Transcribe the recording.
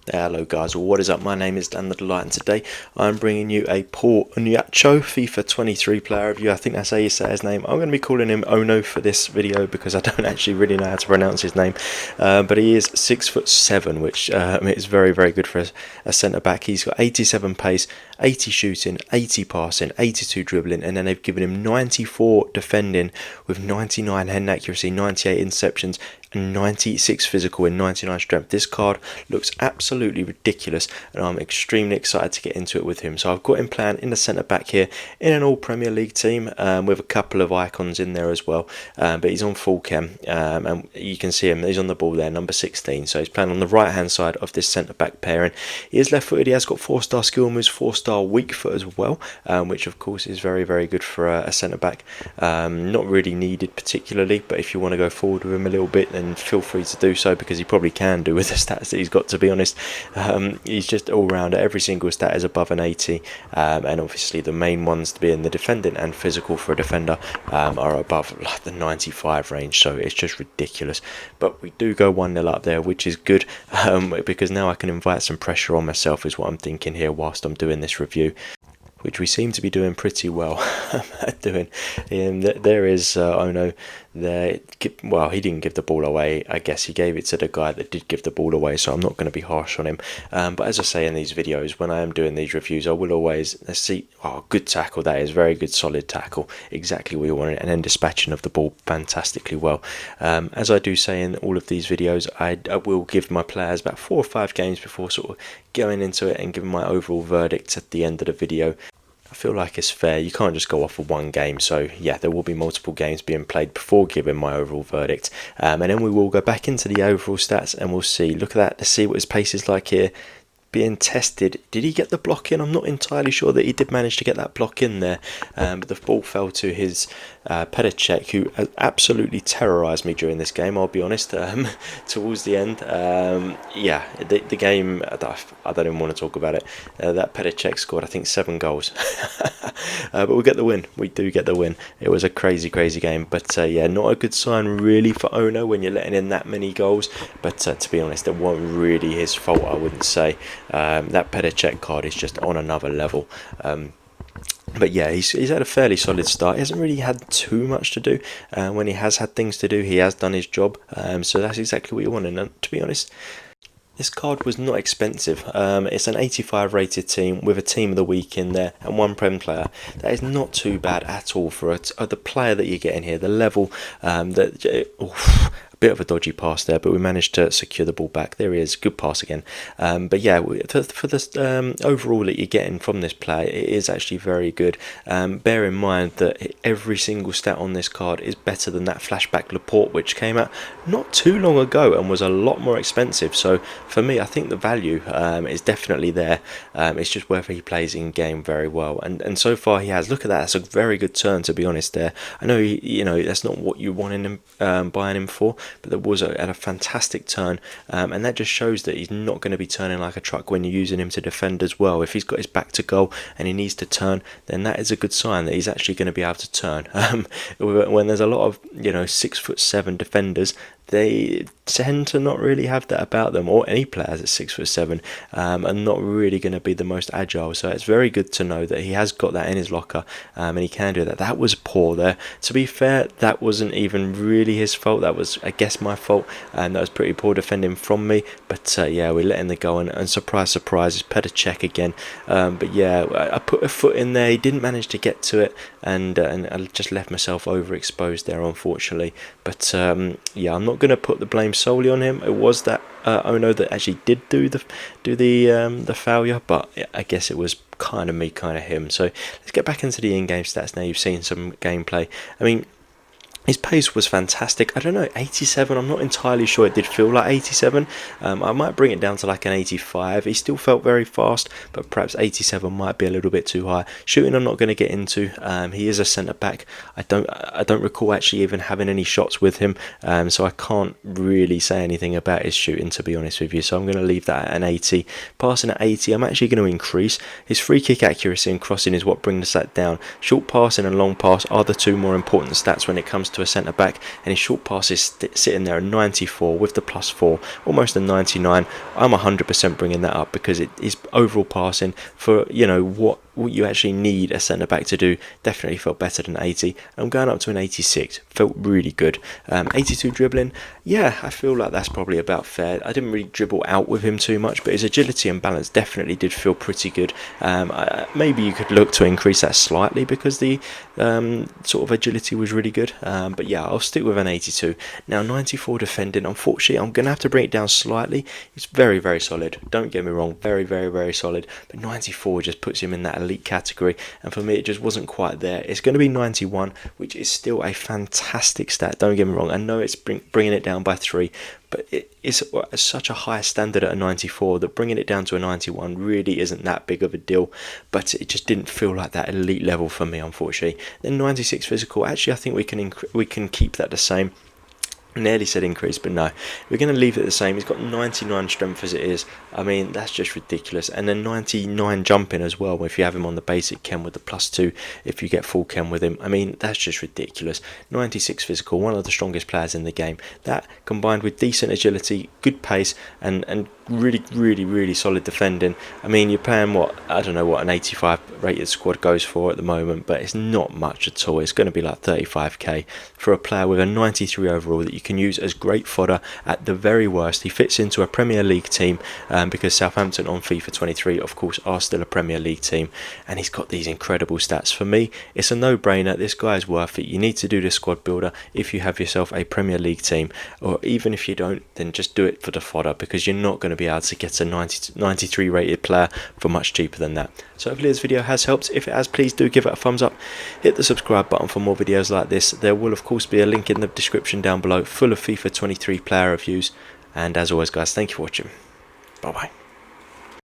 Hello guys, well, what is up? My name is Dan the Delight, and today I'm bringing you a Onuachu FIFA 23 player review. I think that's how you say his name. I'm going to be calling him Ono for this video because I don't actually really know how to pronounce his name. But he is 6'7", which is very, very good for a centre back. He's got 87 pace, 80 shooting, 80 passing, 82 dribbling, and then they've given him 94 defending with 99 hand accuracy, 98 interceptions, and 96 physical and 99 strength. This card looks absolutely ridiculous, and I'm extremely excited to get into it with him. So I've got him playing in the centre back here in an all Premier League team with a couple of icons in there as well, but he's on full chem, and you can see him, he's on the ball there, number 16, so he's playing on the right hand side of this centre back pairing. He is left footed, he has got 4-star skill moves, 4-star weak foot as well, which of course is very, very good for a centre back. Not really needed particularly, but if you want to go forward with him a little bit, then feel free to do so, because he probably can do with the stats that he's got, to be honest. He's just all round, every single stat is above an 80, and obviously the main ones being the defending and physical for a defender are above like the 95 range, so it's just ridiculous. But we do go 1-0 up there, which is good, because now I can invite some pressure on myself, is what I'm thinking here whilst I'm doing this review, which we seem to be doing pretty well at doing. There is Ono there. Well, he didn't give the ball away. I guess he gave it to the guy that did give the ball away, so I'm not going to be harsh on him. But as I say in these videos, when I am doing these reviews, I will always see, oh, good tackle, that is very good, solid tackle, exactly what you wanted, and then dispatching of the ball fantastically well. As I do say in all of these videos, I will give my players about 4 or 5 games before sort of going into it and giving my overall verdict at the end of the video. I feel like it's fair. You can't just go off of one game, so yeah, there will be multiple games being played before giving my overall verdict, and then we will go back into the overall stats and we'll see. Look at that, let's see what his pace is like here, being tested. Did he get the block in? I'm not entirely sure that he did manage to get that block in there, but the ball fell to his Petacek, who absolutely terrorised me during this game, I'll be honest, towards the end. Yeah, the game, I don't even want to talk about it. That Petacek scored, I think, 7 goals. But we get the win. We do get the win. It was a crazy, crazy game, but yeah, not a good sign really for Ono when you're letting in that many goals, but to be honest, it wasn't really his fault, I wouldn't say. That Petacek card is just on another level. But yeah, he's had a fairly solid start. He hasn't really had too much to do. When he has had things to do, he has done his job. So that's exactly what you want. And to be honest, this card was not expensive. It's an 85 rated team with a team of the week in there and 1 Prem player. That is not too bad at all for the player that you get in here. The level, bit of a dodgy pass there, but we managed to secure the ball back. There he is, good pass again. But yeah, for the overall that you're getting from this player, it is actually very good. Bear in mind that every single stat on this card is better than that flashback Laporte, which came out not too long ago and was a lot more expensive. So for me, I think the value is definitely there. It's just whether he plays in game very well, and so far he has. Look at that, that's a very good turn, to be honest. There, I know that's not what you wanted him buying him for, but there was a fantastic turn, and that just shows that he's not going to be turning like a truck when you're using him to defend as well. If he's got his back to goal and he needs to turn, then that is a good sign that he's actually going to be able to turn. When there's a lot of 6'7" defenders, they tend to not really have that about them, or any players at 6'7", and not really going to be the most agile. So it's very good to know that he has got that in his locker, and he can do that. That was poor there. To be fair, that wasn't even really his fault. That was, I guess, my fault, and that was pretty poor defending from me. But yeah, we're letting the go, and surprise, surprise, it's Petacek again. But yeah, I put a foot in there. He didn't manage to get to it, and I just left myself overexposed there, unfortunately. But yeah, I'm not going to put the blame solely on him. It was that Ono that actually did do the failure, but I guess it was kind of me, kind of him. So let's get back into the in-game stats now. You've seen some gameplay. I mean, his pace was fantastic. I don't know, 87, I'm not entirely sure. It did feel like 87. I might bring it down to like an 85. He still felt very fast, but perhaps 87 might be a little bit too high. Shooting I'm not going to get into. He is a centre back. I don't recall actually even having any shots with him, so I can't really say anything about his shooting, to be honest with you. So I'm going to leave that at an 80. Passing at 80, I'm actually going to increase. His free kick accuracy and crossing is what brings that down. Short passing and long pass are the 2 more important stats when it comes to a centre back, and his short pass is sitting there at 94 with the +4, almost a 99. I'm 100% bringing that up because his overall passing for what you actually need a centre back to do definitely felt better than 80. I'm going up to an 86. Felt really good. 82 dribbling, yeah, I feel like that's probably about fair. I didn't really dribble out with him too much, but his agility and balance definitely did feel pretty good. Maybe you could look to increase that slightly because the sort of agility was really good. But yeah, I'll stick with an 82. Now 94 defending, unfortunately I'm going to have to bring it down slightly. It's very, very solid. Don't get me wrong, very, very, very solid. But 94 just puts him in that elite category, and for me it just wasn't quite there. It's going to be 91, which is still a fantastic stat. Don't get me wrong. I know it's bringing it down by 3, but it's such a high standard at a 94 that bringing it down to a 91 really isn't that big of a deal. But it just didn't feel like that elite level for me, unfortunately. Then 96 physical. Actually, I think we can keep that the same. Nearly said increase, but no, we're going to leave it the same. He's got 99 strength as it is. I mean, that's just ridiculous. And then 99 jumping as well if you have him on the basic chem with the +2 if you get full chem with him. I mean, that's just ridiculous. 96 physical, one of the strongest players in the game. That combined with decent agility, good pace, and really, really, really solid defending. I mean, you're playing I don't know what an 85 rated squad goes for at the moment, but it's not much at all. It's going to be like 35k for a player with a 93 overall that you can use as great fodder at the very worst. He fits into a Premier League team because Southampton on FIFA 23 of course are still a Premier League team, and he's got these incredible stats. For me, it's a no-brainer. This guy is worth it. You need to do this squad builder if you have yourself a Premier League team, or even if you don't, then just do it for the fodder, because you're not going to be able to get a 93 rated player for much cheaper than that. So hopefully this video has helped. If it has, please do give it a thumbs up, hit the subscribe button for more videos like this. There will of course be a link in the description down below full of FIFA 23 player reviews, and as always guys, thank you for watching. Bye bye.